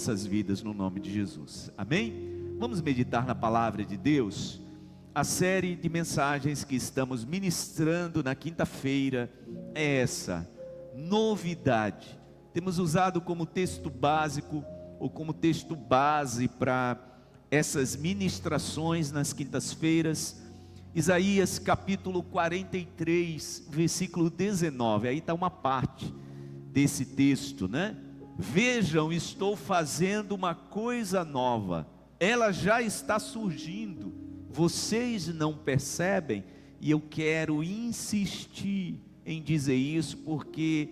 Nossas vidas no nome de Jesus, amém? Vamos meditar na palavra de Deus. A série de mensagens que estamos ministrando na quinta-feira é essa, novidade. Temos usado como texto básico ou como texto base para essas ministrações nas quintas-feiras, Isaías capítulo 43, versículo 19, aí está uma parte desse texto, né? Vejam, estou fazendo uma coisa nova, ela já está surgindo, vocês não percebem? E eu quero insistir em dizer isso, porque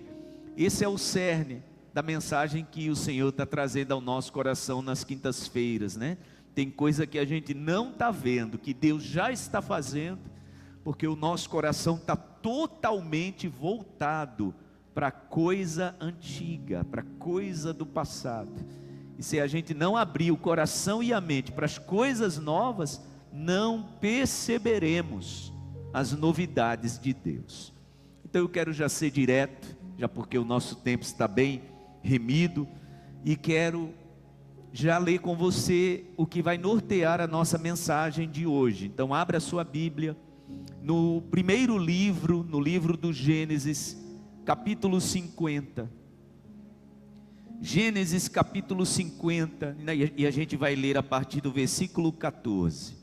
esse é o cerne da mensagem que o Senhor está trazendo ao nosso coração nas quintas-feiras, né? Tem coisa que a gente não está vendo, que Deus já está fazendo, porque o nosso coração está totalmente voltado para coisa antiga, para coisa do passado. E se a gente não abrir o coração e a mente para as coisas novas, não perceberemos as novidades de Deus. Então eu quero já ser direto, já porque o nosso tempo está bem remido, e quero já ler com você o que vai nortear a nossa mensagem de hoje. Então abra a sua Bíblia, no primeiro livro, no livro do Gênesis, capítulo 50, Gênesis capítulo 50, e a gente vai ler a partir do versículo 14.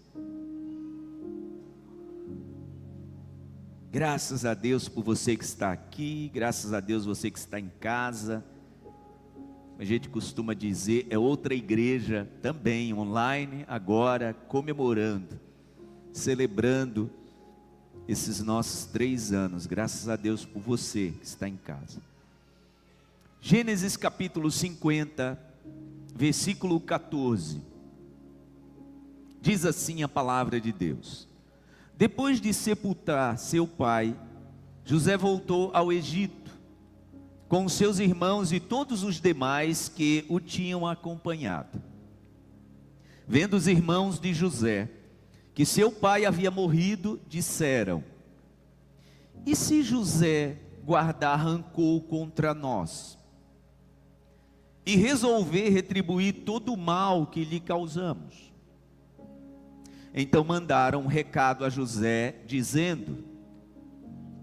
Graças a Deus por você que está aqui, graças a Deus você que está em casa. A gente costuma dizer, é outra igreja também, online, agora, comemorando, celebrando esses nossos 3 anos, graças a Deus por você que está em casa. Gênesis capítulo 50, versículo 14, diz assim a palavra de Deus: depois de sepultar seu pai, José voltou ao Egito, com seus irmãos e todos os demais que o tinham acompanhado. Vendo os irmãos de José que seu pai havia morrido, disseram: e se José guardar rancor contra nós e resolver retribuir todo o mal que lhe causamos? Então mandaram um recado a José, dizendo: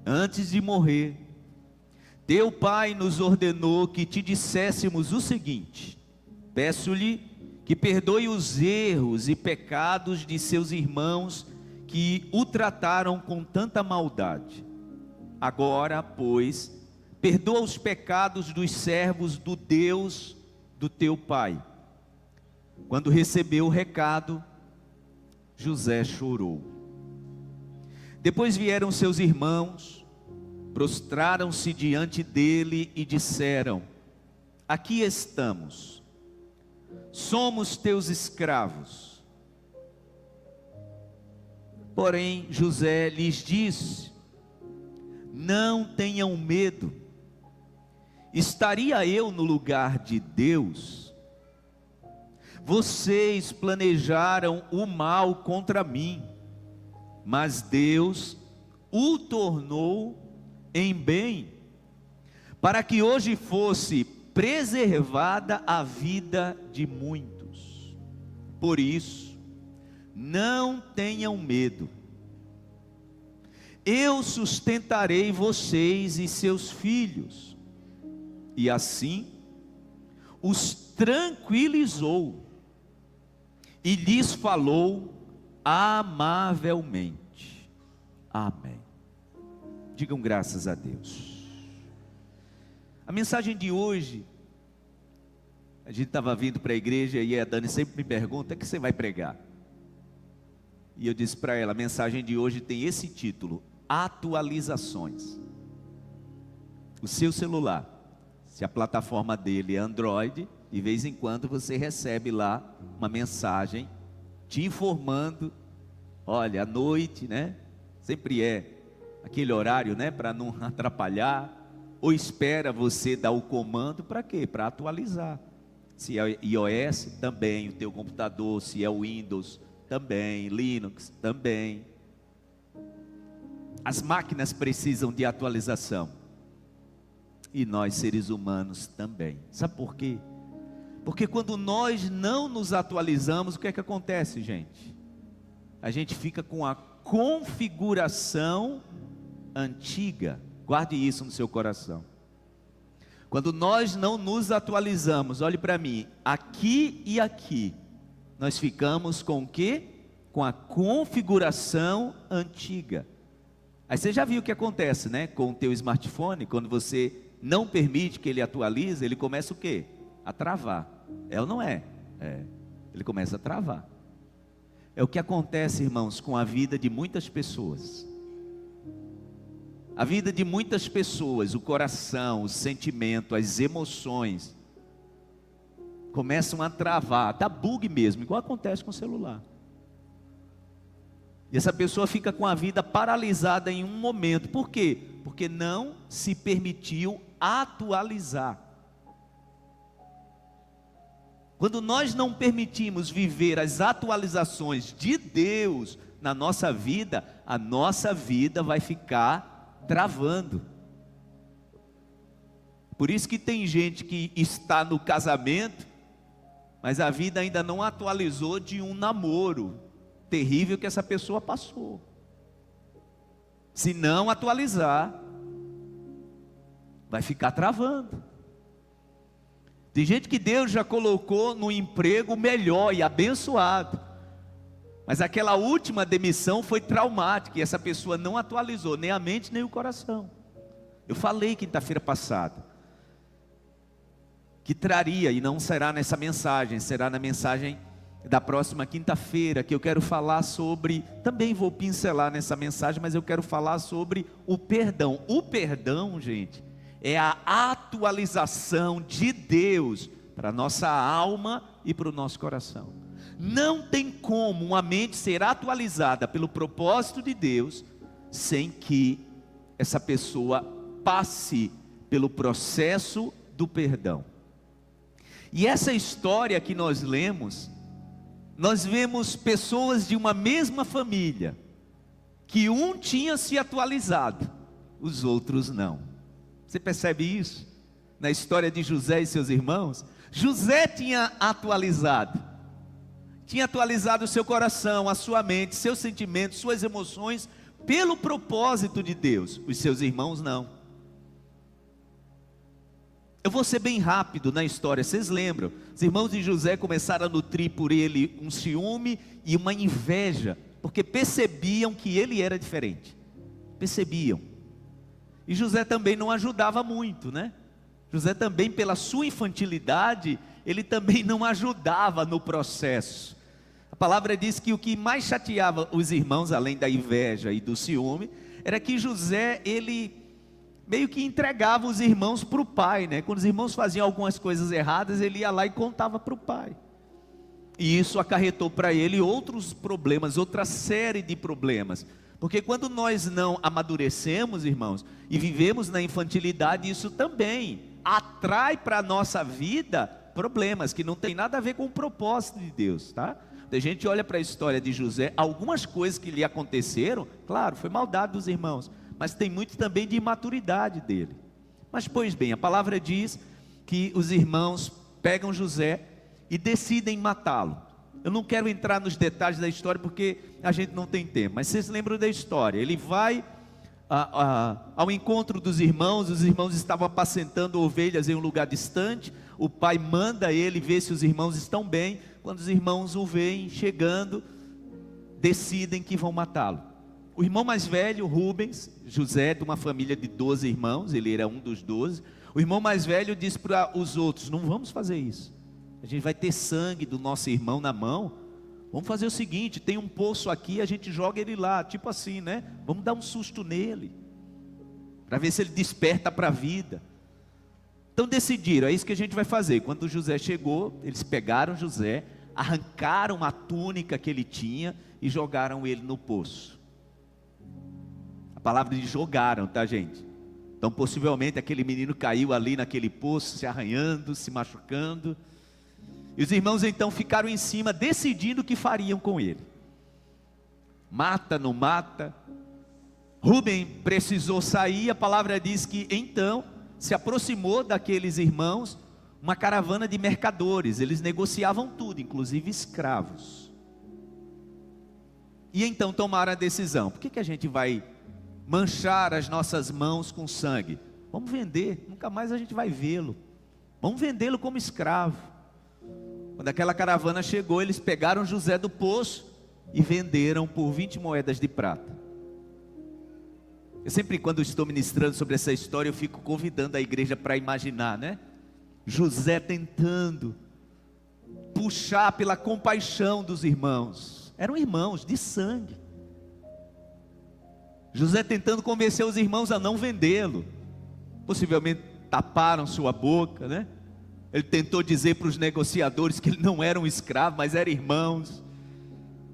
antes de morrer, teu pai nos ordenou que te disséssemos o seguinte: peço-lhe que perdoe os erros e pecados de seus irmãos que o trataram com tanta maldade. Agora, pois, perdoa os pecados dos servos do Deus do teu pai. Quando recebeu o recado, José chorou. Depois vieram seus irmãos, prostraram-se diante dele e disseram: aqui estamos, somos teus escravos. Porém José lhes disse: não tenham medo, estaria eu no lugar de Deus? Vocês planejaram o mal contra mim, mas Deus o tornou em bem, para que hoje fosse preservada a vida de muitos. Por isso, não tenham medo, eu sustentarei vocês e seus filhos. E assim os tranquilizou e lhes falou amavelmente. Amém. Digam graças a Deus. A mensagem de hoje, a gente estava vindo para a igreja e a Dani sempre me pergunta: o que você vai pregar? E eu disse para ela: a mensagem de hoje tem esse título: atualizações. O seu celular, se a plataforma dele é Android, de vez em quando você recebe lá uma mensagem te informando: olha, à noite, né? Sempre é aquele horário, né? Para não atrapalhar. Ou espera você dar o comando, para quê? Para atualizar. Se é iOS, também o teu computador. Se é Windows, também. Linux, também. As máquinas precisam de atualização. E nós, seres humanos, também. Sabe por quê? Porque quando nós não nos atualizamos, o que é que acontece, gente? A gente fica com a configuração antiga. Guarde isso no seu coração. Quando nós não nos atualizamos, olhe para mim, aqui e aqui, nós ficamos com o quê? Com a configuração antiga. Aí você já viu o que acontece, né? Com o teu smartphone, quando você não permite que ele atualize, ele começa o quê? A travar. É ou não é? É. Ele começa a travar. É o que acontece, irmãos, com a vida de muitas pessoas. A vida de muitas pessoas, o coração, o sentimento, as emoções, começam a travar, dá bug mesmo, igual acontece com o celular. E essa pessoa fica com a vida paralisada em um momento. Por quê? Porque não se permitiu atualizar. Quando nós não permitimos viver as atualizações de Deus na nossa vida, a nossa vida vai ficar travando. Por isso que tem gente que está no casamento, mas a vida ainda não atualizou de um namoro terrível que essa pessoa passou. Se não atualizar, vai ficar travando. Tem gente que Deus já colocou no emprego melhor e abençoado, mas aquela última demissão foi traumática e essa pessoa não atualizou nem a mente nem o coração. Eu falei quinta-feira passada que traria, e não será nessa mensagem, será na mensagem da próxima quinta-feira, que eu quero falar sobre, também vou pincelar nessa mensagem, mas eu quero falar sobre o perdão. O perdão, gente, é a atualização de Deus para a nossa alma e para o nosso coração. Não tem como uma mente ser atualizada pelo propósito de Deus sem que essa pessoa passe pelo processo do perdão. E essa história que nós lemos, nós vemos pessoas de uma mesma família, que um tinha se atualizado, os outros não. Você percebe isso? Na história de José e seus irmãos, José tinha atualizado o seu coração, a sua mente, seus sentimentos, suas emoções, pelo propósito de Deus. Os seus irmãos não. Eu vou ser bem rápido na história, vocês lembram? Os irmãos de José começaram a nutrir por ele um ciúme e uma inveja, porque percebiam que ele era diferente. Percebiam. E José também não ajudava muito, né? José também, pela sua infantilidade, ele também não ajudava no processo. A palavra diz que o que mais chateava os irmãos, além da inveja e do ciúme, era que José, ele meio que entregava os irmãos para o pai, né? Quando os irmãos faziam algumas coisas erradas, ele ia lá e contava para o pai. E isso acarretou para ele outros problemas, outra série de problemas. Porque quando nós não amadurecemos, irmãos, e vivemos na infantilidade, isso também atrai para a nossa vida problemas que não tem nada a ver com o propósito de Deus, tá? A gente olha para a história de José, algumas coisas que lhe aconteceram, claro, foi maldade dos irmãos, mas tem muito também de imaturidade dele. Mas pois bem, a palavra diz que os irmãos pegam José e decidem matá-lo. Eu não quero entrar nos detalhes da história porque a gente não tem tempo, mas vocês lembram da história. Ele vai ao encontro dos irmãos, os irmãos estavam apacentando ovelhas em um lugar distante, o pai manda ele ver se os irmãos estão bem. Quando os irmãos o veem chegando, decidem que vão matá-lo. O irmão mais velho, Rubens, José, de uma família de 12 irmãos, ele era um dos 12, o irmão mais velho diz para os outros: não vamos fazer isso, a gente vai ter sangue do nosso irmão na mão, vamos fazer o seguinte, tem um poço aqui, a gente joga ele lá, tipo assim, né? Vamos dar um susto nele, para ver se ele desperta para a vida. Então decidiram, é isso que a gente vai fazer. Quando José chegou, eles pegaram José, arrancaram a túnica que ele tinha e jogaram ele no poço. A palavra de jogaram, tá, gente? Então possivelmente aquele menino caiu ali naquele poço, se arranhando, se machucando. E os irmãos então ficaram em cima, decidindo o que fariam com ele. Mata, não mata? Rubem precisou sair, a palavra diz que então se aproximou daqueles irmãos, uma caravana de mercadores, eles negociavam tudo, inclusive escravos. E então tomaram a decisão: por que a gente vai manchar as nossas mãos com sangue? Vamos vender, nunca mais a gente vai vê-lo. Vamos vendê-lo como escravo. Quando aquela caravana chegou, eles pegaram José do poço e venderam por 20 moedas de prata. Eu sempre, quando estou ministrando sobre essa história, eu fico convidando a igreja para imaginar, né? José tentando puxar pela compaixão dos irmãos. Eram irmãos de sangue. José tentando convencer os irmãos a não vendê-lo. Possivelmente taparam sua boca, né? Ele tentou dizer para os negociadores que ele não era um escravo, mas eram irmãos.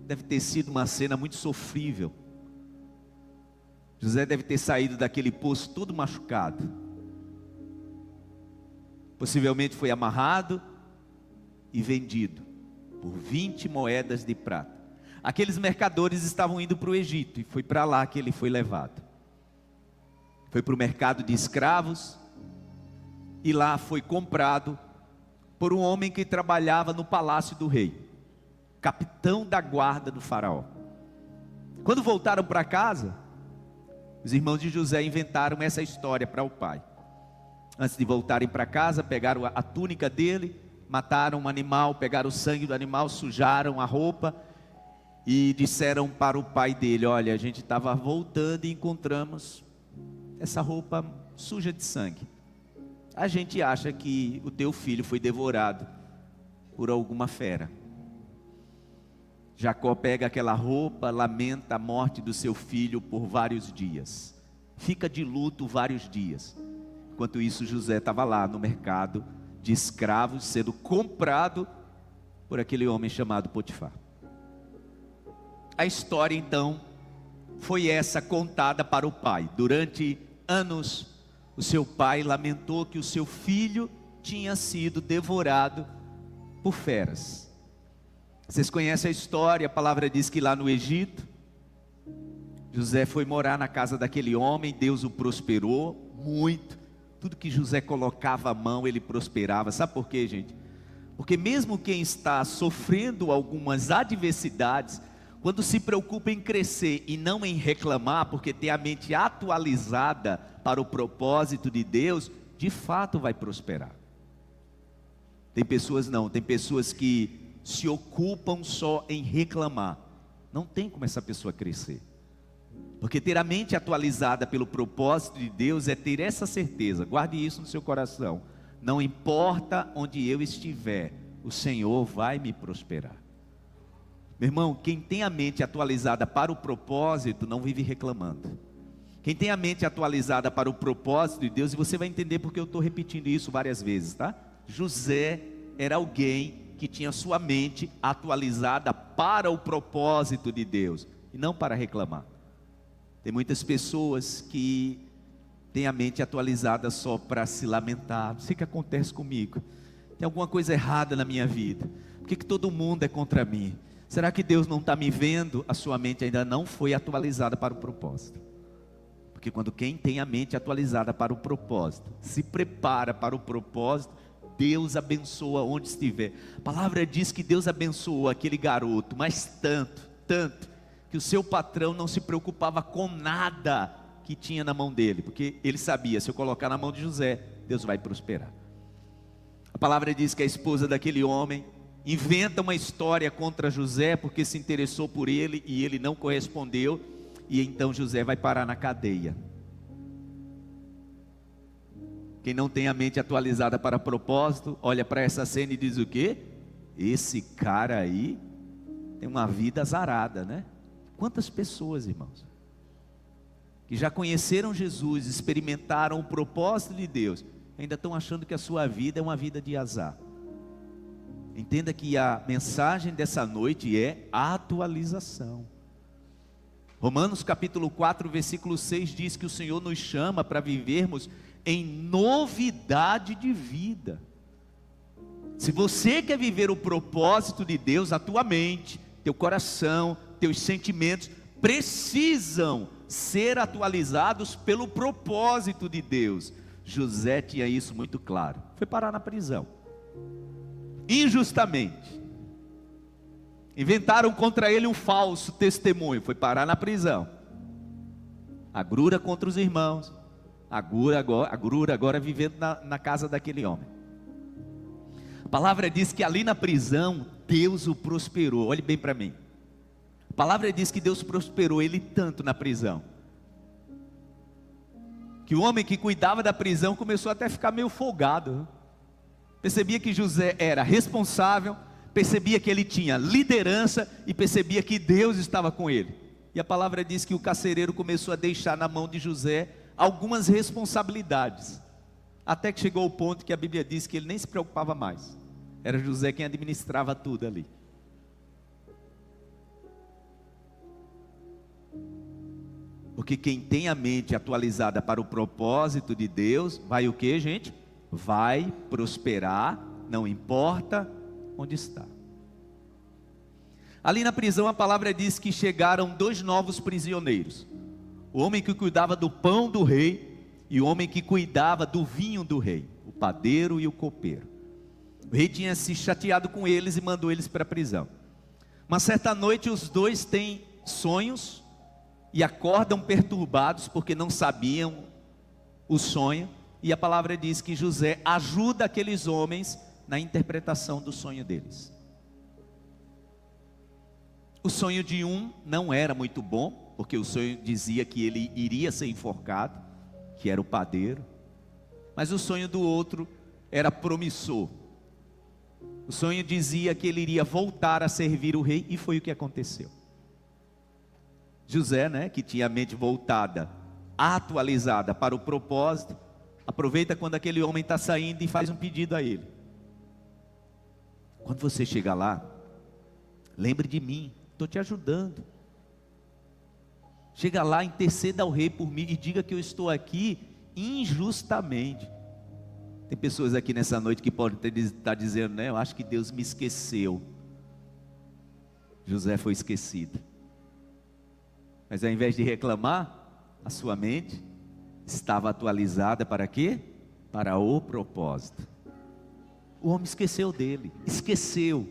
Deve ter sido uma cena muito sofrível. José deve ter saído daquele poço todo machucado. Possivelmente foi amarrado e vendido por 20 moedas de prata. Aqueles mercadores estavam indo para o Egito, e foi para lá que ele foi levado. Foi para o mercado de escravos, e lá foi comprado por um homem que trabalhava no palácio do rei, capitão da guarda do faraó. Quando voltaram para casa, os irmãos de José inventaram essa história para o pai. Antes de voltarem para casa, pegaram a túnica dele, mataram um animal, pegaram o sangue do animal, sujaram a roupa e disseram para o pai dele: olha, a gente estava voltando e encontramos essa roupa suja de sangue. A gente acha que o teu filho foi devorado por alguma fera. Jacó pega aquela roupa, lamenta a morte do seu filho por vários dias. Fica de luto vários dias. Enquanto isso, José estava lá no mercado de escravos, sendo comprado por aquele homem chamado Potifar. A história então foi essa contada para o pai. Durante anos, o seu pai lamentou que o seu filho tinha sido devorado por feras. Vocês conhecem a história, a palavra diz que lá no Egito, José foi morar na casa daquele homem, Deus o prosperou muito. Tudo que José colocava a mão, ele prosperava. Sabe por quê, gente? Porque mesmo quem está sofrendo algumas adversidades, quando se preocupa em crescer e não em reclamar, porque tem a mente atualizada para o propósito de Deus, de fato vai prosperar. Tem pessoas não, tem pessoas que se ocupam só em reclamar. Não tem como essa pessoa crescer. Porque ter a mente atualizada pelo propósito de Deus é ter essa certeza. Guarde isso no seu coração. Não importa onde eu estiver, o Senhor vai me prosperar. Meu irmão, quem tem a mente atualizada para o propósito, não vive reclamando. Quem tem a mente atualizada para o propósito de Deus, e você vai entender porque eu estou repetindo isso várias vezes, tá? José era alguém que tinha sua mente atualizada para o propósito de Deus, e não para reclamar. Tem muitas pessoas que têm a mente atualizada só para se lamentar. Não sei o que acontece comigo. Tem alguma coisa errada na minha vida. Por que todo mundo é contra mim? Será que Deus não está me vendo? A sua mente ainda não foi atualizada para o propósito. Porque quando quem tem a mente atualizada para o propósito, se prepara para o propósito, Deus abençoa onde estiver. A palavra diz que Deus abençoou aquele garoto, mas tanto, que o seu patrão não se preocupava com nada que tinha na mão dele, porque ele sabia, se eu colocar na mão de José, Deus vai prosperar. A palavra diz que a esposa daquele homem inventa uma história contra José, porque se interessou por ele e ele não correspondeu, e então José vai parar na cadeia. Quem não tem a mente atualizada para propósito, olha para essa cena e diz o quê? Esse cara aí tem uma vida azarada, né? Quantas pessoas, irmãos, que já conheceram Jesus, experimentaram o propósito de Deus, ainda estão achando que a sua vida é uma vida de azar. Entenda que a mensagem dessa noite é atualização. Romanos capítulo 4, versículo 6 diz que o Senhor nos chama para vivermos em novidade de vida. Se você quer viver o propósito de Deus, a tua mente, teu coração, teus sentimentos precisam ser atualizados pelo propósito de Deus. José tinha isso muito claro. Foi parar na prisão. injustamente. Inventaram contra ele um falso testemunho, foi parar na prisão. Agrura contra os irmãos, agrura agora vivendo na casa daquele homem. A palavra diz que ali na prisão, Deus o prosperou. Olhe bem para mim. A palavra diz que Deus prosperou ele tanto na prisão, que o homem que cuidava da prisão começou até a ficar meio folgado. Percebia que José era responsável, percebia que ele tinha liderança e percebia que Deus estava com ele. E a palavra diz que o carcereiro começou a deixar na mão de José algumas responsabilidades, até que chegou o ponto que a Bíblia diz que ele nem se preocupava mais. Era José quem administrava tudo ali. Porque quem tem a mente atualizada para o propósito de Deus, vai o que, gente? Vai prosperar, não importa onde está. Ali na prisão a palavra diz que chegaram 2 novos prisioneiros. O homem que cuidava do pão do rei e o homem que cuidava do vinho do rei, o padeiro e o copeiro. O rei tinha se chateado com eles e mandou eles para a prisão. Uma certa noite os dois têm sonhos e acordam perturbados porque não sabiam o sonho. E a palavra diz que José ajuda aqueles homens na interpretação do sonho deles. O sonho de um não era muito bom, porque o sonho dizia que ele iria ser enforcado, que era o padeiro. Mas o sonho do outro era promissor. O sonho dizia que ele iria voltar a servir o rei, e foi o que aconteceu. José, que tinha a mente voltada, atualizada para o propósito, aproveita quando aquele homem está saindo e faz um pedido a ele. Quando você chegar lá, lembre de mim, estou te ajudando. Chega lá, interceda ao rei por mim e diga que eu estou aqui injustamente. Tem pessoas aqui nessa noite que podem estar dizendo, eu acho que Deus me esqueceu. José foi esquecido. Mas ao invés de reclamar, a sua mente estava atualizada para quê? Para o propósito. O homem esqueceu dele, esqueceu.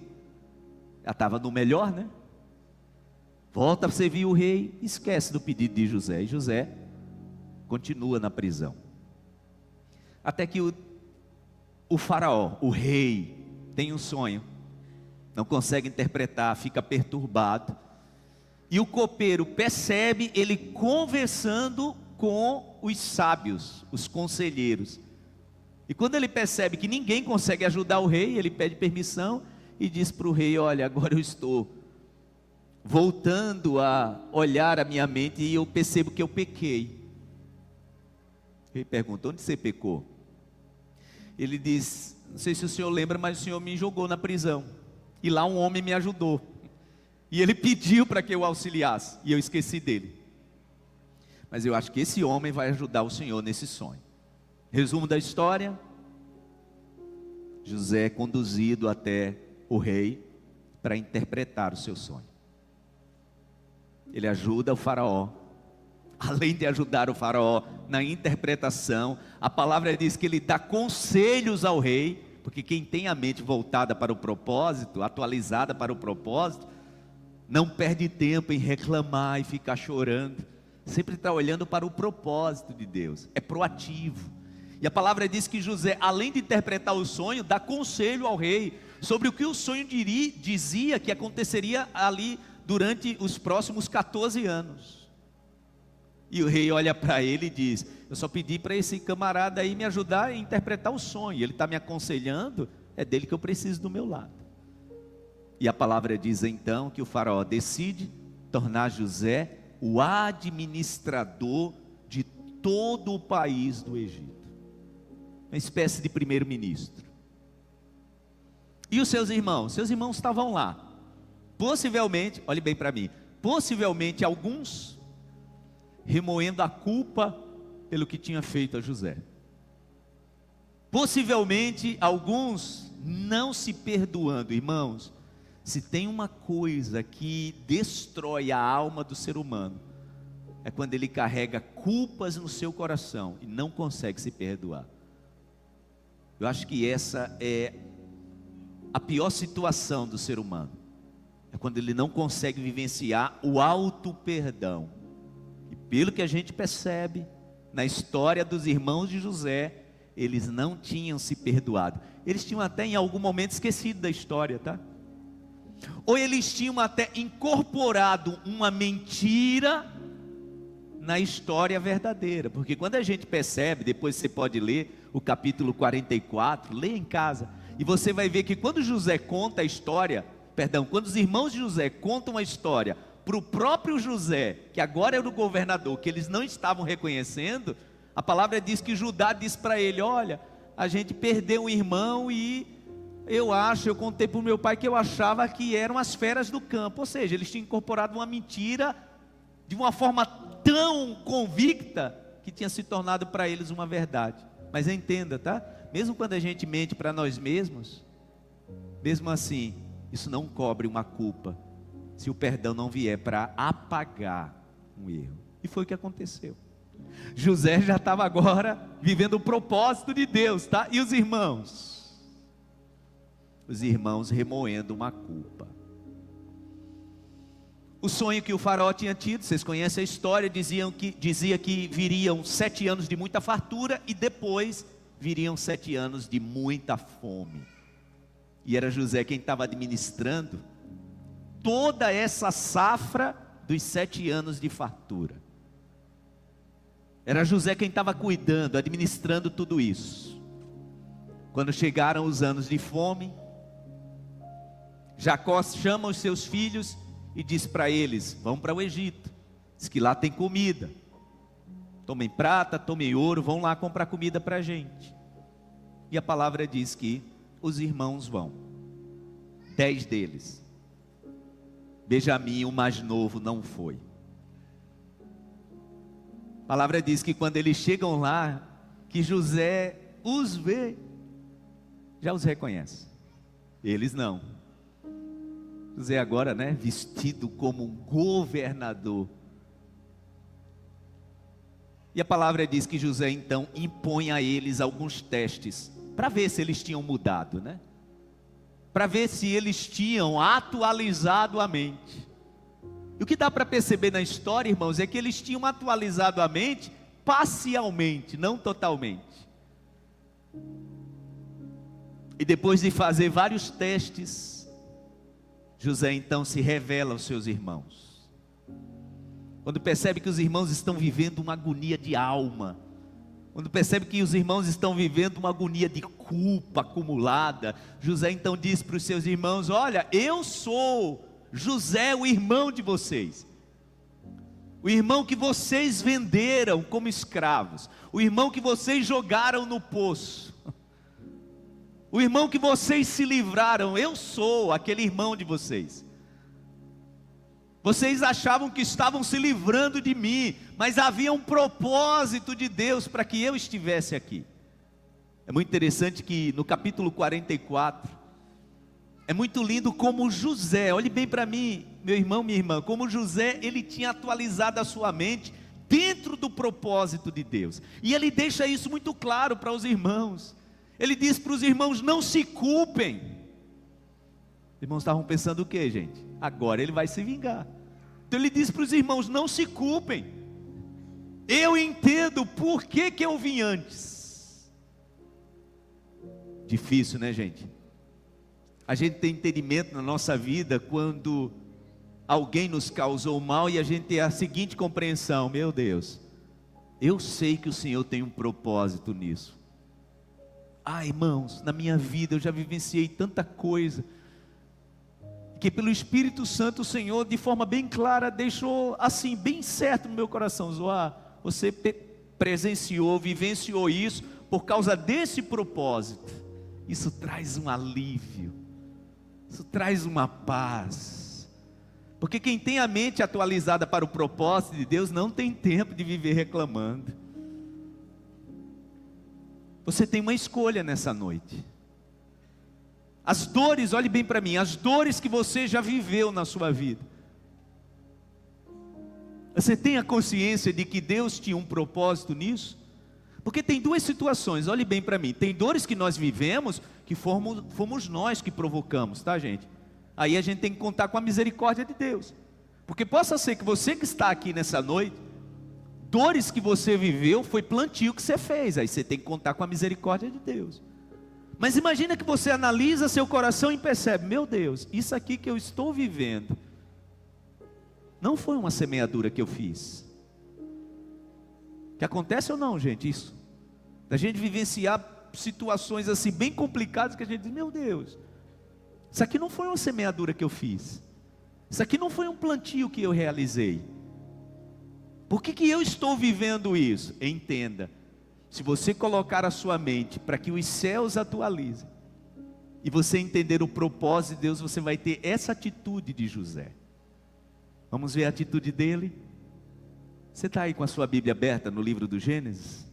Já estava no melhor, Volta a servir o rei, esquece do pedido de José. E José continua na prisão. Até que o faraó, o rei, tem um sonho, não consegue interpretar, fica perturbado. E o copeiro percebe ele conversando com os sábios, os conselheiros. E quando ele percebe que ninguém consegue ajudar o rei, ele pede permissão e diz para o rei, olha, agora eu estou voltando a olhar a minha mente e eu percebo que eu pequei. O rei pergunta, onde você pecou? Ele diz, não sei se o senhor lembra, mas o senhor me jogou na prisão. E lá um homem me ajudou. E ele pediu para que eu auxiliasse, e eu esqueci dele. Mas eu acho que esse homem vai ajudar o Senhor nesse sonho. Resumo da história: José é conduzido até o rei para interpretar o seu sonho. Ele ajuda o faraó. Além de ajudar o faraó na interpretação, a palavra diz que ele dá conselhos ao rei, porque quem tem a mente voltada para o propósito, atualizada para o propósito, não perde tempo em reclamar e ficar chorando. Sempre está olhando para o propósito de Deus. É proativo. E a palavra diz que José, além de interpretar o sonho, dá conselho ao rei sobre o que o sonho dizia que aconteceria ali durante os próximos 14 anos. E o rei olha para ele e diz, eu só pedi para esse camarada aí me ajudar a interpretar o sonho. Ele está me aconselhando, é dele que eu preciso do meu lado. E a palavra diz então que o faraó decide tornar José o administrador de todo o país do Egito. Uma espécie de primeiro-ministro. E os seus irmãos? Seus irmãos estavam lá. Possivelmente, olhe bem para mim, possivelmente alguns remoendo a culpa pelo que tinha feito a José. Possivelmente alguns não se perdoando. Irmãos, se tem uma coisa que destrói a alma do ser humano, é quando ele carrega culpas no seu coração e não consegue se perdoar. Eu acho que essa é a pior situação do ser humano é quando ele não consegue vivenciar o auto-perdão. E pelo que a gente percebe na história dos irmãos de José, eles não tinham se perdoado. Eles tinham até em algum momento esquecido da história, tá? Ou eles tinham até incorporado uma mentira na história verdadeira. Porque quando a gente percebe, depois você pode ler o capítulo 44, lê em casa, e você vai ver que quando José conta a história, quando os irmãos de José contam a história para o próprio José, que agora era o governador, que eles não estavam reconhecendo, a palavra diz que Judá disse para ele: olha, a gente perdeu um irmão e eu contei para o meu pai que eu achava que eram as feras do campo. Ou seja, eles tinham incorporado uma mentira de uma forma tão convicta que tinha se tornado para eles uma verdade. Mas entenda, tá? Mesmo quando a gente mente para nós mesmos, mesmo assim, isso não cobre uma culpa, se o perdão não vier para apagar um erro. E foi o que aconteceu. José já estava agora vivendo o propósito de Deus, tá? E os irmãos? Os irmãos remoendo uma culpa. O sonho que o faraó tinha tido, vocês conhecem a história, dizia que viriam 7 anos de muita fartura e depois viriam 7 anos de muita fome. E era José quem estava administrando toda essa safra dos 7 anos de fartura. Era José quem estava cuidando, administrando tudo isso. Quando chegaram os anos de fome, Jacó chama os seus filhos e diz para eles: vão para o Egito, diz que lá tem comida, tomem prata, tomem ouro, vão lá comprar comida para a gente. E a palavra diz que os irmãos vão, 10 deles. Benjamim, o mais novo, não foi. A palavra diz que quando eles chegam lá, que José os vê, já os reconhece. Eles não. José agora, vestido como um governador. E a palavra diz que José então impõe a eles alguns testes, para ver se eles tinham mudado, para ver se eles tinham atualizado a mente. E o que dá para perceber na história, irmãos, é que eles tinham atualizado a mente parcialmente, não totalmente. E depois de fazer vários testes, José então se revela aos seus irmãos. Quando percebe que os irmãos estão vivendo uma agonia de alma, quando percebe que os irmãos estão vivendo uma agonia de culpa acumulada, José então diz para os seus irmãos: olha, eu sou José, o irmão de vocês, o irmão que vocês venderam como escravos, o irmão que vocês jogaram no poço, o irmão que vocês se livraram. Eu sou aquele irmão de vocês. Vocês achavam que estavam se livrando de mim, mas havia um propósito de Deus para que eu estivesse aqui. É muito interessante que no capítulo 44, é muito lindo como José, olhe bem para mim, meu irmão, minha irmã, como José, ele tinha atualizado a sua mente dentro do propósito de Deus. E ele deixa isso muito claro para os irmãos. Ele diz para os irmãos: não se culpem. Os irmãos estavam pensando o que, gente? Agora ele vai se vingar. Então ele diz para os irmãos: não se culpem. Eu entendo por que eu vim antes. Difícil, né, gente? A gente tem entendimento na nossa vida quando alguém nos causou mal e a gente tem a seguinte compreensão: meu Deus, eu sei que o Senhor tem um propósito nisso. Irmãos, na minha vida eu já vivenciei tanta coisa, que pelo Espírito Santo o Senhor de forma bem clara deixou assim, bem certo no meu coração: Zoar, você presenciou, vivenciou isso por causa desse propósito. Isso traz um alívio, isso traz uma paz, porque quem tem a mente atualizada para o propósito de Deus não tem tempo de viver reclamando. Você tem uma escolha nessa noite. As dores, olhe bem para mim, as dores que você já viveu na sua vida, você tem a consciência de que Deus tinha um propósito nisso? Porque tem duas situações, olhe bem para mim, tem dores que nós vivemos, que fomos nós que provocamos, tá, gente? Aí a gente tem que contar com a misericórdia de Deus. Porque possa ser que você que está aqui nessa noite, dores que você viveu, foi plantio que você fez. Aí você tem que contar com a misericórdia de Deus. Mas imagina que você analisa seu coração e percebe: meu Deus, isso aqui que eu estou vivendo, não foi uma semeadura que eu fiz. Que acontece ou não, gente, isso? Da gente vivenciar situações assim bem complicadas, que a gente diz: meu Deus, isso aqui não foi uma semeadura que eu fiz. Isso aqui não foi um plantio que eu realizei. Por que eu estou vivendo isso? Entenda, se você colocar a sua mente para que os céus atualizem, e você entender o propósito de Deus, você vai ter essa atitude de José. Vamos ver a atitude dele? Você está aí com a sua Bíblia aberta no livro do Gênesis?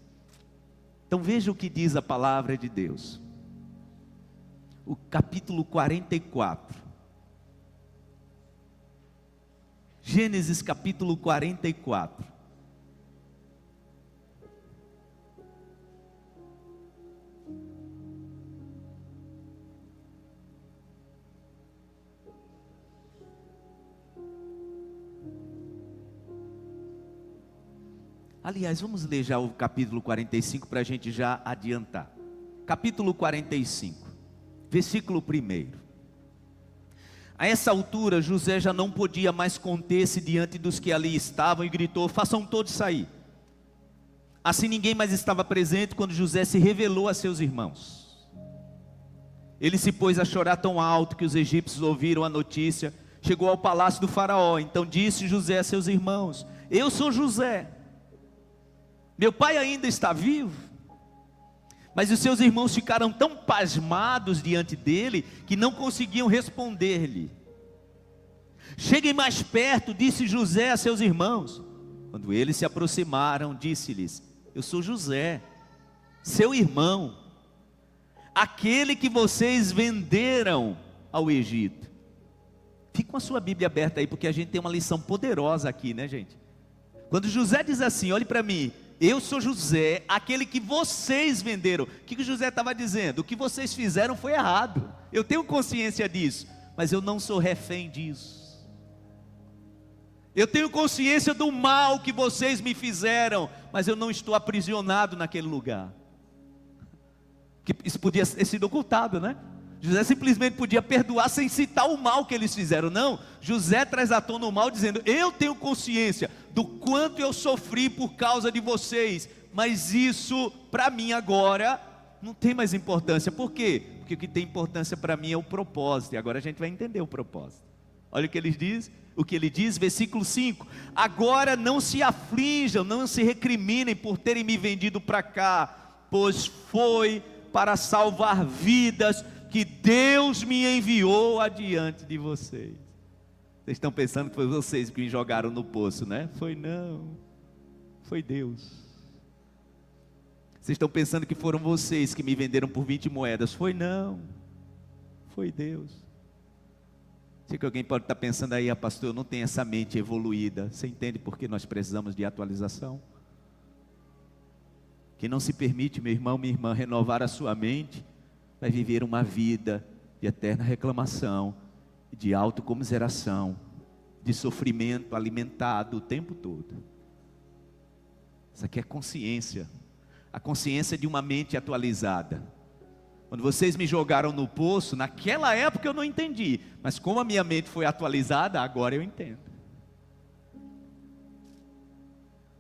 Então veja o que diz a palavra de Deus. O capítulo 44. Gênesis capítulo 44. Aliás, vamos ler já o capítulo 45 para a gente já adiantar. Capítulo 45, versículo 1. A essa altura, José já não podia mais conter-se diante dos que ali estavam e gritou: façam todos sair. Assim ninguém mais estava presente quando José se revelou a seus irmãos. Ele se pôs a chorar tão alto que os egípcios ouviram a notícia. Chegou ao palácio do faraó. Então disse José a seus irmãos: eu sou José. Meu pai ainda está vivo? Mas os seus irmãos ficaram tão pasmados diante dele, que não conseguiam responder-lhe. Cheguem mais perto, disse José a seus irmãos. Quando eles se aproximaram, disse-lhes: eu sou José, seu irmão, aquele que vocês venderam ao Egito. Fique com a sua Bíblia aberta aí, porque a gente tem uma lição poderosa aqui, né, gente? Quando José diz assim: olhe para mim, eu sou José, aquele que vocês venderam. O que José estava dizendo? O que vocês fizeram foi errado. Eu tenho consciência disso, mas eu não sou refém disso. Eu tenho consciência do mal que vocês me fizeram, mas eu não estou aprisionado naquele lugar. Que isso podia ter sido ocultado, né? José simplesmente podia perdoar sem citar o mal que eles fizeram. Não, José traz à tona o mal dizendo: eu tenho consciência do quanto eu sofri por causa de vocês, mas isso para mim agora não tem mais importância. Por quê? Porque o que tem importância para mim é o propósito, e agora a gente vai entender o propósito. Olha o que ele diz, versículo 5: agora não se aflijam, não se recriminem por terem me vendido para cá, pois foi para salvar vidas que Deus me enviou adiante de vocês. Vocês estão pensando que foi vocês que me jogaram no poço, né? Foi não, foi Deus. Vocês estão pensando que foram vocês que me venderam por 20 moedas. Foi não, foi Deus. Sei que alguém pode estar pensando aí: pastor, eu não tenho essa mente evoluída. Você entende por que nós precisamos de atualização? Quem não se permite, meu irmão, minha irmã, renovar a sua mente, vai viver uma vida de eterna reclamação, de autocomiseração, de sofrimento alimentado o tempo todo. Isso aqui é consciência, a consciência de uma mente atualizada. Quando vocês me jogaram no poço, naquela época eu não entendi, mas como a minha mente foi atualizada, agora eu entendo.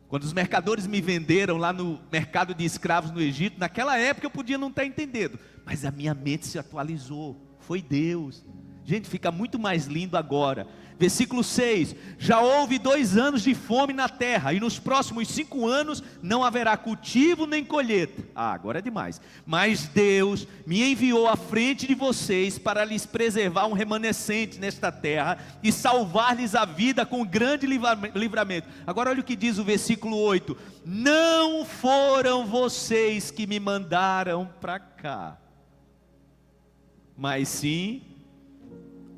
Quando os mercadores me venderam lá no mercado de escravos no Egito, naquela época eu podia não estar entendendo, mas a minha mente se atualizou, foi Deus. Gente, fica muito mais lindo agora. Versículo 6: já houve 2 anos de fome na terra, e nos próximos 5 anos não haverá cultivo nem colheita. Agora é demais. Mas Deus me enviou à frente de vocês para lhes preservar um remanescente nesta terra e salvar-lhes a vida com grande livramento. Agora olha o que diz o versículo 8: não foram vocês que me mandaram para cá, mas sim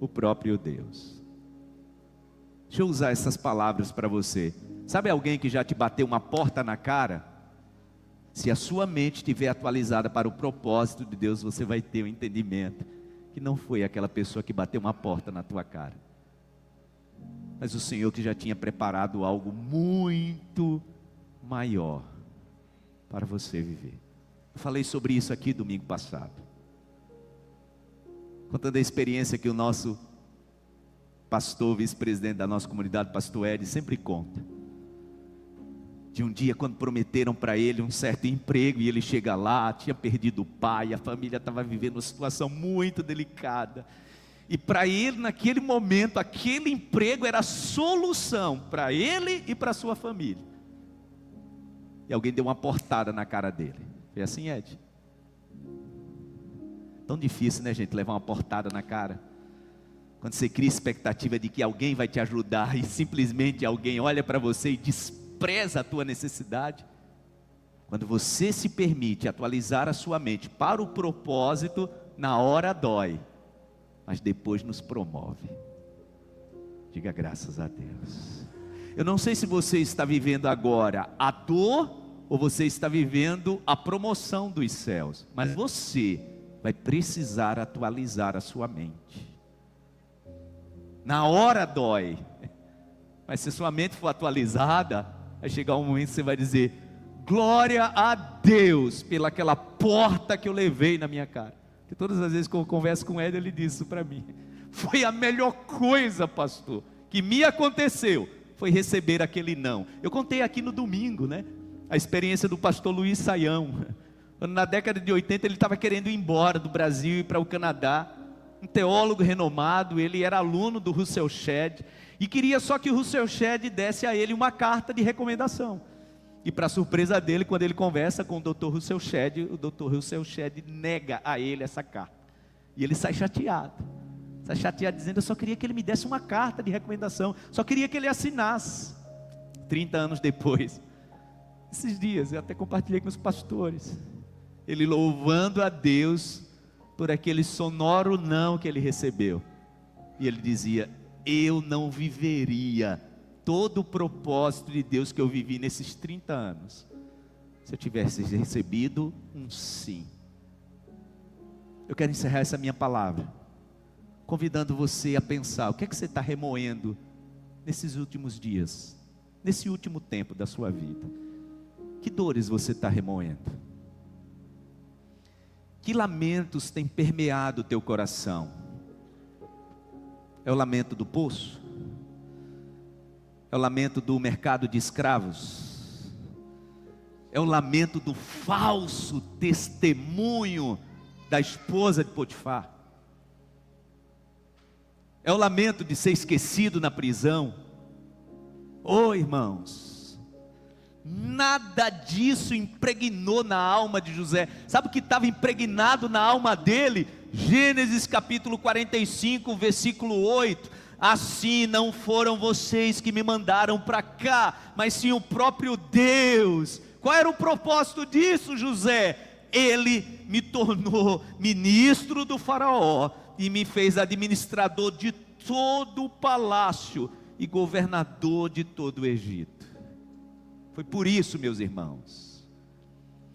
o próprio Deus. Deixa eu usar essas palavras para você. Sabe alguém que já te bateu uma porta na cara? Se a sua mente estiver atualizada para o propósito de Deus, você vai ter o entendimento que não foi aquela pessoa que bateu uma porta na tua cara, mas o Senhor que já tinha preparado algo muito maior para você viver. Eu falei sobre isso aqui domingo passado, contando a experiência que o nosso pastor, vice-presidente da nossa comunidade, pastor Ed, sempre conta. De um dia quando prometeram para ele um certo emprego, e ele chega lá, tinha perdido o pai, a família estava vivendo uma situação muito delicada, e para ele naquele momento, aquele emprego era a solução para ele e para sua família. E alguém deu uma portada na cara dele. Foi assim, Ed? Tão difícil, né, gente, levar uma portada na cara. Quando você cria expectativa de que alguém vai te ajudar, e simplesmente alguém olha para você e despreza a tua necessidade. Quando você se permite atualizar a sua mente para o propósito, na hora dói, mas depois nos promove. Diga graças a Deus. Eu não sei se você está vivendo agora a dor, ou você está vivendo a promoção dos céus, mas você vai precisar atualizar a sua mente. Na hora dói, mas se sua mente for atualizada, vai chegar um momento que você vai dizer: glória a Deus pelaquela porta que eu levei na minha cara. Porque todas as vezes que eu converso com o Ed, ele diz isso para mim: foi a melhor coisa, pastor, que me aconteceu, foi receber aquele não. Eu contei aqui no domingo, né, a experiência do pastor Luiz Saião. Na década de 80 ele estava querendo ir embora do Brasil e para o Canadá. Um teólogo renomado, ele era aluno do Russell Shedd, e queria só que o Russell Shedd desse a ele uma carta de recomendação. E para surpresa dele, quando ele conversa com o Dr. Russell Shedd, o Dr. Russell Shedd nega a ele essa carta. E ele sai chateado dizendo: eu só queria que ele me desse uma carta de recomendação, só queria que ele assinasse. 30 anos depois, esses dias eu até compartilhei com os pastores, ele louvando a Deus por aquele sonoro não que ele recebeu. E ele dizia: eu não viveria todo o propósito de Deus que eu vivi nesses 30 anos, se eu tivesse recebido um sim. Eu quero encerrar essa minha palavra convidando você a pensar: o que é que você está remoendo nesses últimos dias, nesse último tempo da sua vida? Que dores você está remoendo? Que lamentos têm permeado o teu coração? É o lamento do poço? É o lamento do mercado de escravos? É o lamento do falso testemunho da esposa de Potifar? É o lamento de ser esquecido na prisão? Oh, irmãos, nada disso impregnou na alma de José. Sabe o que estava impregnado na alma dele? Gênesis capítulo 45, versículo 8. Assim não foram vocês que me mandaram para cá, mas sim o próprio Deus. Qual era o propósito disso, José? Ele me tornou ministro do faraó e me fez administrador de todo o palácio e governador de todo o Egito. Foi por isso, meus irmãos,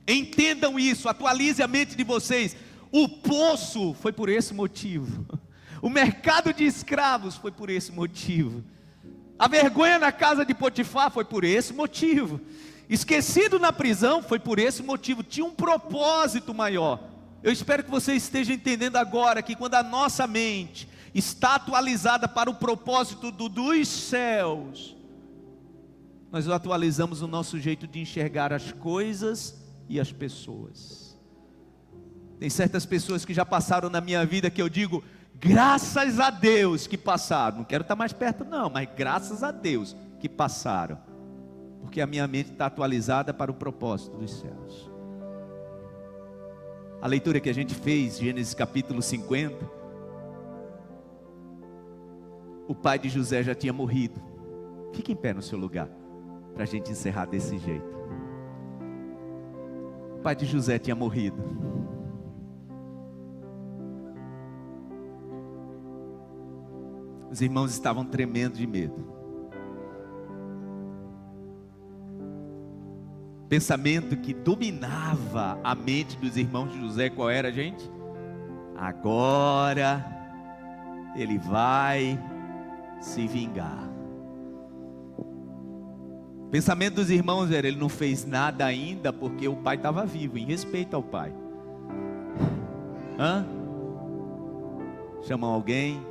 entendam isso, atualize a mente de vocês. O poço foi por esse motivo, o mercado de escravos foi por esse motivo, a vergonha na casa de Potifar foi por esse motivo, esquecido na prisão foi por esse motivo. Tinha um propósito maior. Eu espero que você esteja entendendo agora que quando a nossa mente está atualizada para o propósito dos céus, nós atualizamos o nosso jeito de enxergar as coisas e as pessoas. Tem certas pessoas que já passaram na minha vida que eu digo: graças a Deus que passaram. Não quero estar mais perto não, mas graças a Deus que passaram, porque a minha mente está atualizada para o propósito dos céus. A leitura que a gente fez, Gênesis capítulo 50, o pai de José já tinha morrido. Fique em pé no seu lugar, para a gente encerrar desse jeito. O pai de José tinha morrido. Os irmãos estavam tremendo de medo. pensamento que dominava a mente dos irmãos de José, qual era, gente? Agora ele vai se vingar. O pensamento dos irmãos era: ele não fez nada ainda porque o pai estava vivo, em respeito ao pai. Chamam alguém,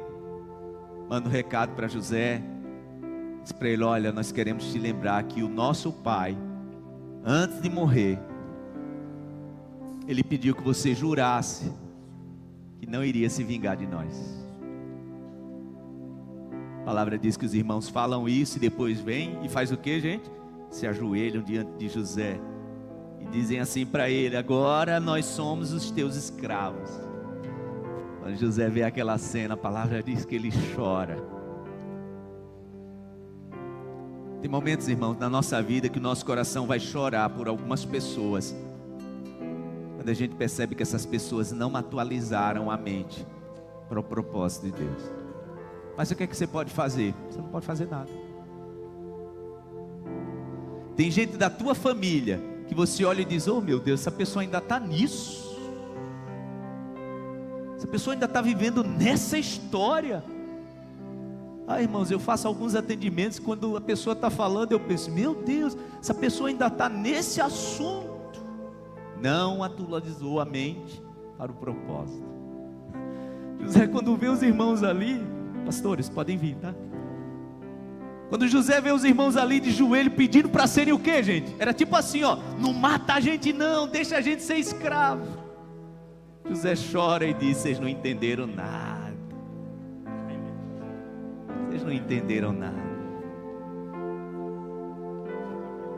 manda um recado para José, diz para ele: olha, nós queremos te lembrar que o nosso pai, antes de morrer, ele pediu que você jurasse que não iria se vingar de nós. A palavra diz que os irmãos falam isso e depois vêm e faz o que, gente? Se ajoelham diante de José e dizem assim para ele: agora nós somos os teus escravos. Quando José vê aquela cena, a palavra diz que ele chora. Tem momentos, irmãos, na nossa vida que o nosso coração vai chorar por algumas pessoas, quando a gente percebe que essas pessoas não atualizaram a mente para o propósito de Deus. Mas o que é que você pode fazer? Você não pode fazer nada. Tem gente da tua família que você olha e diz: oh meu Deus, essa pessoa ainda está nisso, essa pessoa ainda está vivendo nessa história. Irmãos, eu faço alguns atendimentos, quando a pessoa está falando, eu penso: meu Deus, essa pessoa ainda está nesse assunto. Não atualizou a mente para o propósito. José, quando vê os irmãos ali, pastores, podem vir, tá? Quando José vê os irmãos ali de joelho pedindo para serem o que, gente? Era tipo assim, ó: não mata a gente não, deixa a gente ser escravo. José chora e diz: vocês não entenderam nada. Vocês não entenderam nada.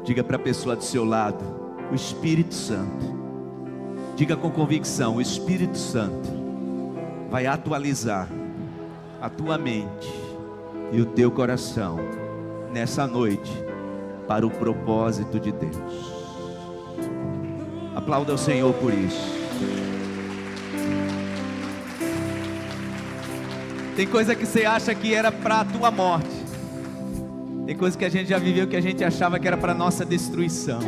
Diga para a pessoa do seu lado: o Espírito Santo, diga com convicção, o Espírito Santo vai atualizar a tua mente e o teu coração nessa noite para o propósito de Deus. Aplauda o Senhor por isso. Tem coisa que você acha que era para a tua morte. Tem coisa que a gente já viveu que a gente achava que era para a nossa destruição.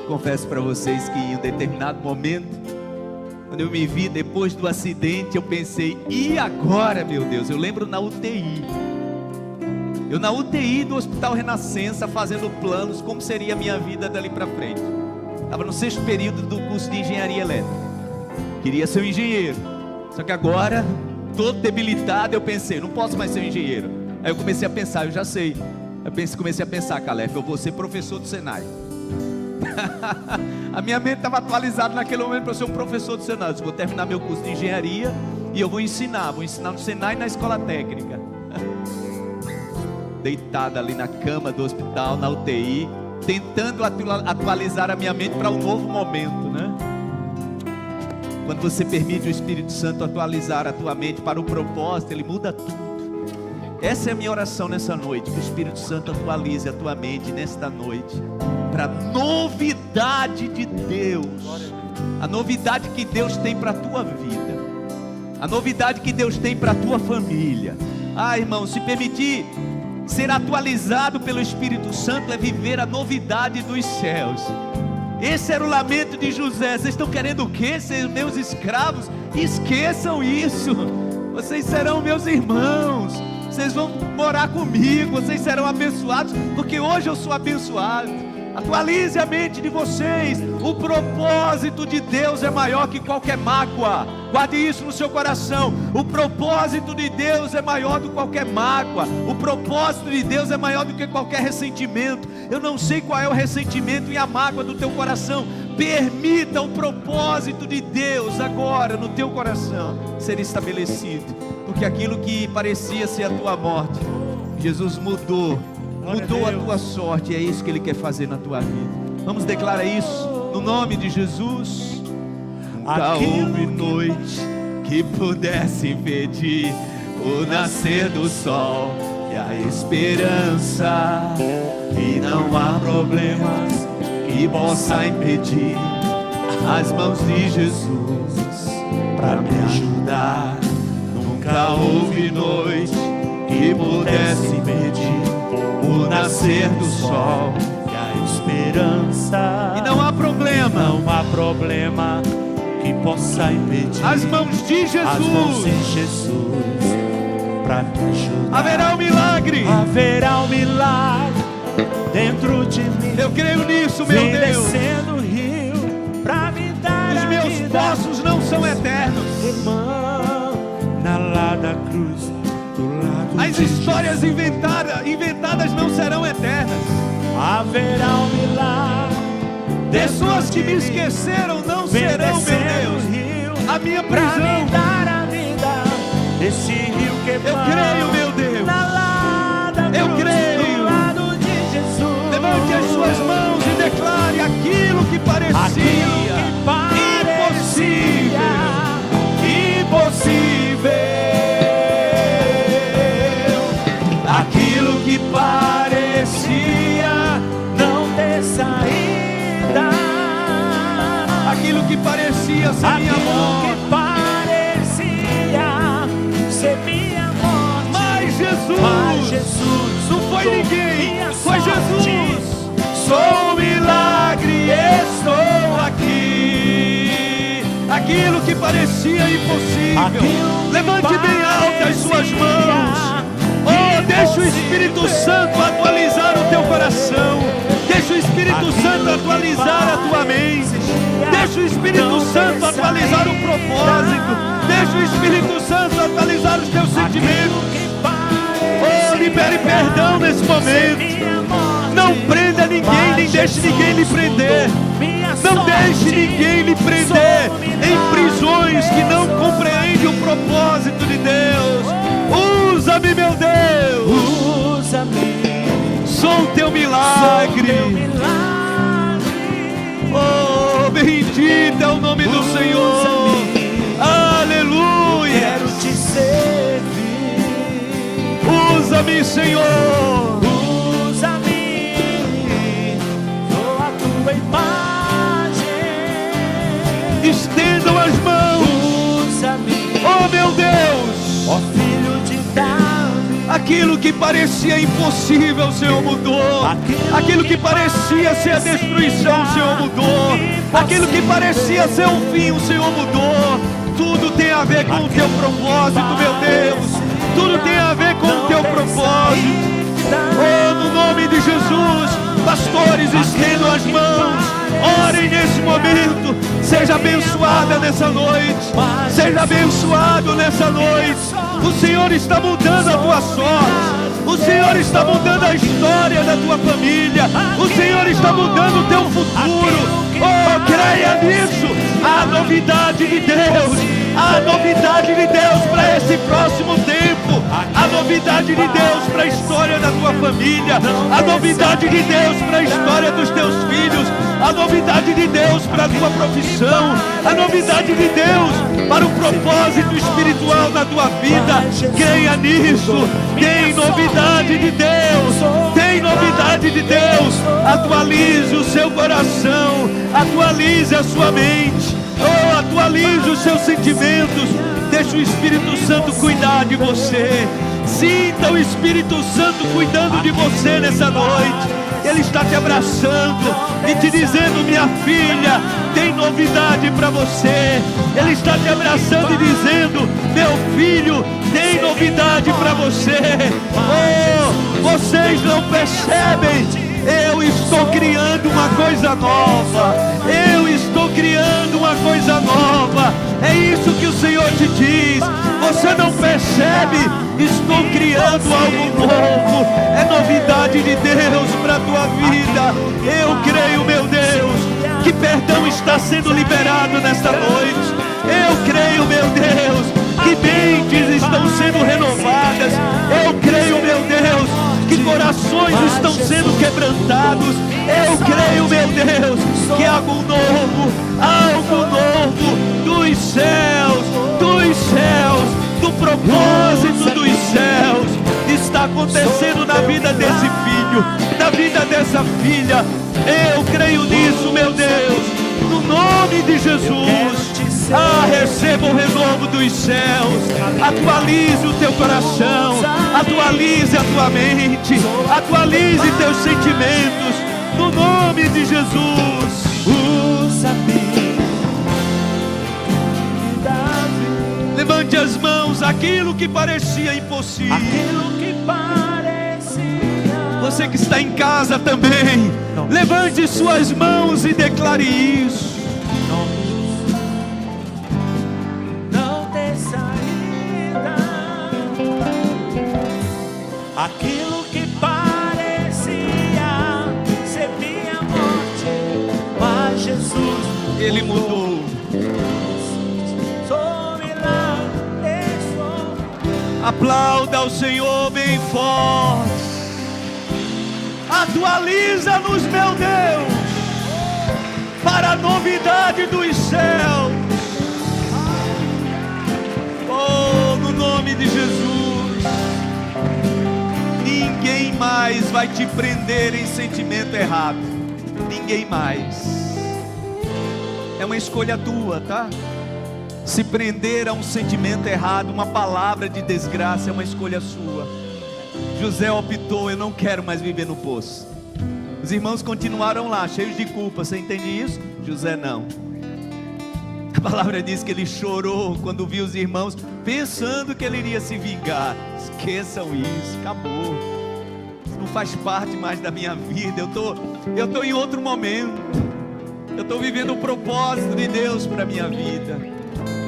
Confesso para vocês que em um determinado momento, quando eu me vi depois do acidente, eu pensei: e agora, meu Deus? Eu lembro na UTI. Eu na UTI do Hospital Renascença, fazendo planos, como seria a minha vida dali para frente. Estava no 6º período do curso de engenharia elétrica. Queria ser um engenheiro. Só que agora, todo debilitado, eu pensei: não posso mais ser um engenheiro. Aí eu comecei a pensar: eu já sei. Comecei a pensar: Calef, eu vou ser professor do Senai. A minha mente estava atualizada naquele momento para ser um professor do Senai. Eu disse: vou terminar meu curso de engenharia e eu vou ensinar no Senai e na escola técnica. Deitada ali na cama do hospital, na UTI, tentando atualizar a minha mente para um novo momento, né? Quando você permite o Espírito Santo atualizar a tua mente para o propósito, ele muda tudo. Essa é a minha oração nessa noite: que o Espírito Santo atualize a tua mente nesta noite para a novidade de Deus, a novidade que Deus tem para a tua vida, a novidade que Deus tem para a tua família. Irmão, se permitir ser atualizado pelo Espírito Santo é viver a novidade dos céus. Esse era o lamento de José. Vocês estão querendo o quê? Ser meus escravos? Esqueçam isso. Vocês serão meus irmãos. Vocês vão morar comigo. Vocês serão abençoados, porque hoje eu sou abençoado. Atualize a mente de vocês. O propósito de Deus é maior que qualquer mágoa. Guarde isso no seu coração. O propósito de Deus é maior do que qualquer mágoa. O propósito de Deus é maior do que qualquer ressentimento. Eu não sei qual é o ressentimento e a mágoa do teu coração. Permita o propósito de Deus agora no teu coração ser estabelecido, porque aquilo que parecia ser a tua morte, Jesus mudou a tua sorte. É isso que Ele quer fazer na tua vida. Vamos declarar isso no nome de Jesus. Nunca houve noite que pudesse impedir o nascer do sol e a esperança, e não há problemas que possa impedir as mãos de Jesus para me ajudar. Nunca houve noite que pudesse impedir nascer do sol. E a esperança. E não há problema. Não há problema que possa impedir. As mãos de As mãos de Jesus. Jesus para me ajudar. Haverá um milagre. Haverá um milagre dentro de mim. Eu creio nisso, meu Vem Deus. descendo o rio pra me dar Os a meus vida. poços não são eternos. Irmã, na lá da cruz, do lado As de histórias inventadas não serão eternas. haverá um milagre. Pessoas que me esqueceram não serão, meu Deus, a minha Pra prisão. me dar a vida, esse rio que Eu creio, meu Deus. na lá da cruz, Eu creio. do lado de Jesus. Levante as suas mãos e declare aquilo que parecia impossível. Aquilo que parecia não ter saída. Aquilo que parecia ser minha Aquilo morte. que parecia ser minha morte. Mas Mas Jesus Jesus não foi mudou ninguém, minha foi sorte. Jesus. Sou um milagre, estou aqui. Aquilo que parecia impossível, Aquilo que levante bem alto as suas mãos. Oh, deixa o Espírito Santo atualizar o teu coração. Deixa o Espírito Santo atualizar a tua mente. Deixa o Espírito Santo atualizar o propósito. Deixa o Espírito Santo atualizar os teus sentimentos. Oh, libere perdão nesse momento. Não prenda ninguém, nem deixe ninguém lhe prender. Não deixe ninguém lhe prender em prisões que não compreendem o propósito de Deus. Usa-me, meu Deus. Usa-me. Sou o teu milagre. Oh, bendito é o nome do Senhor. Aleluia. Quero te servir. Usa-me, Senhor. Usa-me. Sou a tua imagem. Estendam as mãos. Usa-me. Oh, meu Deus. Ó filho de Davi. Aquilo que parecia impossível, o Senhor mudou. Aquilo que parecia ser a destruição, o Senhor mudou. Aquilo que parecia ser o fim, o Senhor mudou. Tudo tem a ver com o teu propósito, meu Deus. Tudo tem a ver com o teu propósito. Oh, no nome de Jesus, pastores, estendam as mãos. Orem nesse momento. Seja abençoada nessa noite. Seja abençoado nessa noite. O Senhor está mudando a tua sorte. O Senhor está mudando a história da tua família. O Senhor está mudando o teu futuro. Oh, creia nisso. A novidade de Deus. A novidade de Deus para esse próximo tempo. A novidade de Deus para a história da tua família. A novidade de Deus para a história dos teus filhos. A novidade de Deus para a tua profissão. A novidade de Deus para o propósito espiritual da tua vida. Creia nisso. Tem novidade de Deus. Tem novidade de Deus. Atualize o seu coração. Atualize a sua mente. Oh, atualize os seus sentimentos. Deixa o Espírito Santo cuidar de você. Sinta o Espírito Santo cuidando de você nessa noite. Ele está te abraçando e te dizendo: minha filha, tem novidade para você. Ele está te abraçando e dizendo: meu filho, tem novidade para você. Oh, vocês não percebem? Eu estou criando uma coisa nova. Eu estou criando uma coisa nova. É isso que o Senhor te diz. Você não percebe? Estou criando algo novo. É novidade de Deus para a tua vida. Eu creio, meu Deus, que perdão está sendo liberado nesta noite. Eu creio, meu Deus, que mentes estão sendo renovadas. Eu creio, meu Deus, que corações estão sendo quebrantados. Eu creio, meu Deus, que algo novo dos céus, do propósito dos céus, está acontecendo na vida desse filho, na vida dessa filha. Eu creio nisso, meu Deus, no nome de Jesus. Receba o renovo do dos céus. Atualize o teu coração, atualize a tua mente, atualize teus sentimentos, no nome de Jesus. Levante as mãos, aquilo que parecia impossível. Você que está em casa também, levante suas mãos e declare isso. Não tem saída. Aquilo que parecia ser minha morte, mas Jesus, Ele mudou. Aplauda o Senhor bem forte. Atualiza-nos, meu Deus, para a novidade dos céus. Oh, no nome de Jesus. Ninguém mais vai te prender em sentimento errado. Ninguém mais. É uma escolha tua, tá? Se prender a um sentimento errado, uma palavra de desgraça, é uma escolha sua. José optou: eu não quero mais viver no poço. Os irmãos continuaram lá, cheios de culpa. Você entende isso? José não. A palavra diz que ele chorou quando viu os irmãos, pensando que ele iria se vingar. Esqueçam isso, acabou. Isso não faz parte mais da minha vida. Eu tô em outro momento. Eu estou vivendo o propósito de Deus para a minha vida.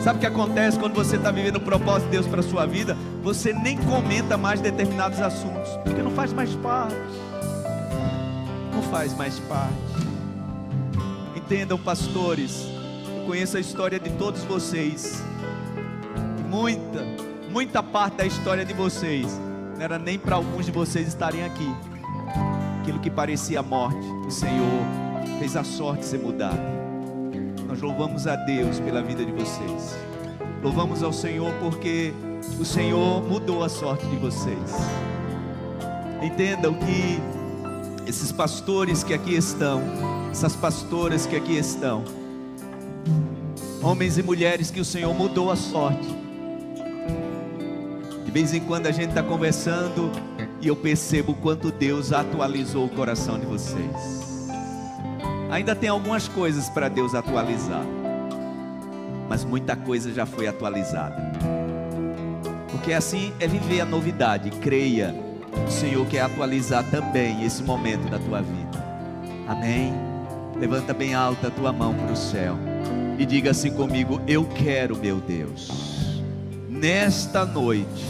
Sabe o que acontece quando você está vivendo o propósito de Deus para a sua vida? Você nem comenta mais determinados assuntos, porque não faz mais parte. Não faz mais parte. Entendam, pastores, eu conheço a história de todos vocês. Muita parte da história de vocês não era nem para alguns de vocês estarem aqui. Aquilo que parecia morte, o Senhor fez a sorte ser mudada. Nós louvamos a Deus pela vida de vocês. Louvamos ao Senhor porque o Senhor mudou a sorte de vocês. Entendam que esses pastores que aqui estão, essas pastoras que aqui estão, homens e mulheres que o Senhor mudou a sorte. De vez em quando a gente está conversando e eu percebo o quanto Deus atualizou o coração de vocês. Ainda tem algumas coisas para Deus atualizar, mas muita coisa já foi atualizada. Porque assim é viver a novidade. Creia, o Senhor quer atualizar também esse momento da tua vida. Amém? Levanta bem alta a tua mão para o céu e diga assim comigo: eu quero, meu Deus, nesta noite,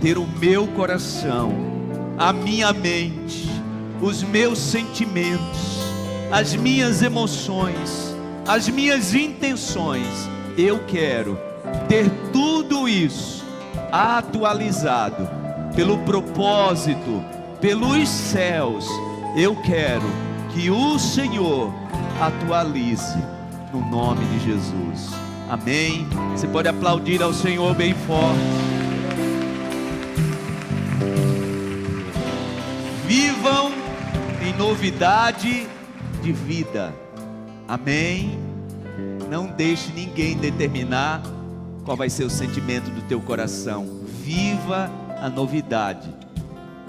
ter o meu coração, a minha mente, os meus sentimentos, as minhas emoções, as minhas intenções. Eu quero ter tudo isso atualizado pelo propósito, pelos céus. Eu quero que o Senhor atualize no nome de Jesus. Amém? Você pode aplaudir ao Senhor bem forte. Vivam em novidade de vida. Amém? Não deixe ninguém determinar qual vai ser o sentimento do teu coração. Viva a novidade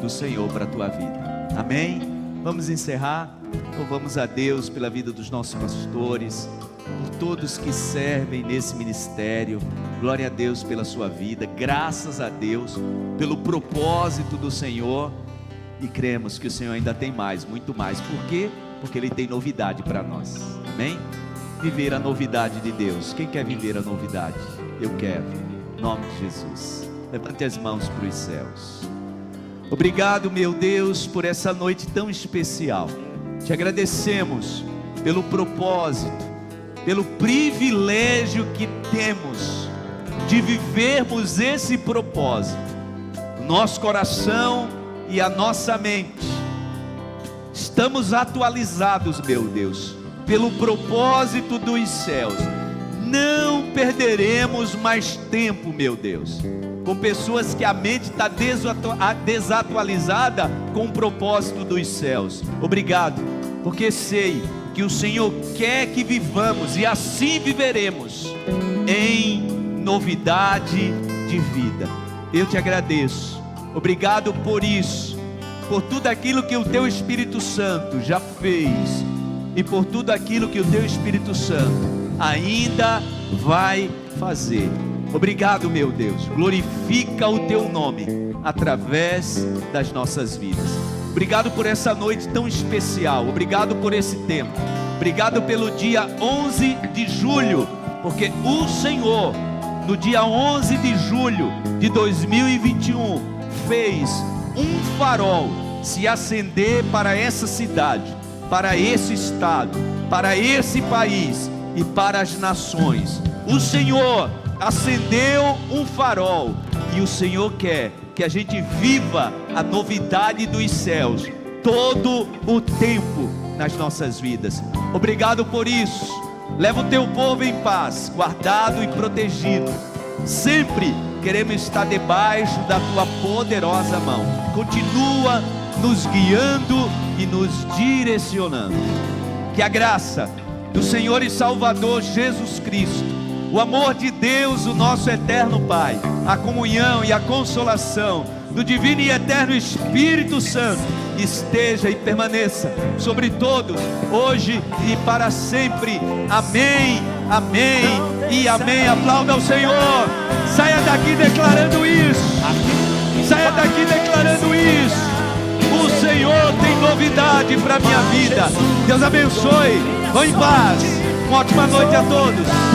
do Senhor para a tua vida. Amém? Vamos encerrar. Louvamos a Deus pela vida dos nossos pastores, por todos que servem nesse ministério. Glória a Deus pela sua vida. Graças a Deus pelo propósito do Senhor. E cremos que o Senhor ainda tem mais, muito mais. Por quê? Porque Ele tem novidade para nós. Amém? Viver a novidade de Deus. Quem quer viver a novidade? Eu quero. Em nome de Jesus. Levante as mãos para os céus. Obrigado, meu Deus, por essa noite tão especial. Te agradecemos pelo propósito, pelo privilégio que temos de vivermos esse propósito. O nosso coração e a nossa mente estamos atualizados, meu Deus, pelo propósito dos céus. Não perderemos mais tempo, meu Deus, com pessoas que a mente está desatualizada com o propósito dos céus. Obrigado, porque sei que o Senhor quer que vivamos, e assim viveremos, em novidade de vida. Eu te agradeço, obrigado por isso, por tudo aquilo que o teu Espírito Santo já fez e por tudo aquilo que o teu Espírito Santo ainda vai fazer. Obrigado, meu Deus, glorifica o teu nome através das nossas vidas. Obrigado por essa noite tão especial, obrigado por esse tempo, obrigado pelo dia 11 de julho, porque o Senhor, no dia 11 de julho de 2021, fez um farol se acender para essa cidade, para esse estado, para esse país e para as nações. O Senhor acendeu um farol e o Senhor quer que a gente viva a novidade dos céus todo o tempo nas nossas vidas. Obrigado por isso. Leva o teu povo em paz, guardado e protegido. Sempre queremos estar debaixo da tua poderosa mão. Continua nos guiando e nos direcionando. Que a graça do Senhor e Salvador Jesus Cristo, o amor de Deus, o nosso eterno Pai, a comunhão e a consolação do divino e eterno Espírito Santo esteja e permaneça sobre todos, hoje e para sempre. Amém, amém e amém. Aplauda ao Senhor. Saia daqui declarando isso. Saia daqui declarando isso. O Senhor tem novidade para a minha vida. Deus abençoe. Vão em paz. Uma ótima noite a todos.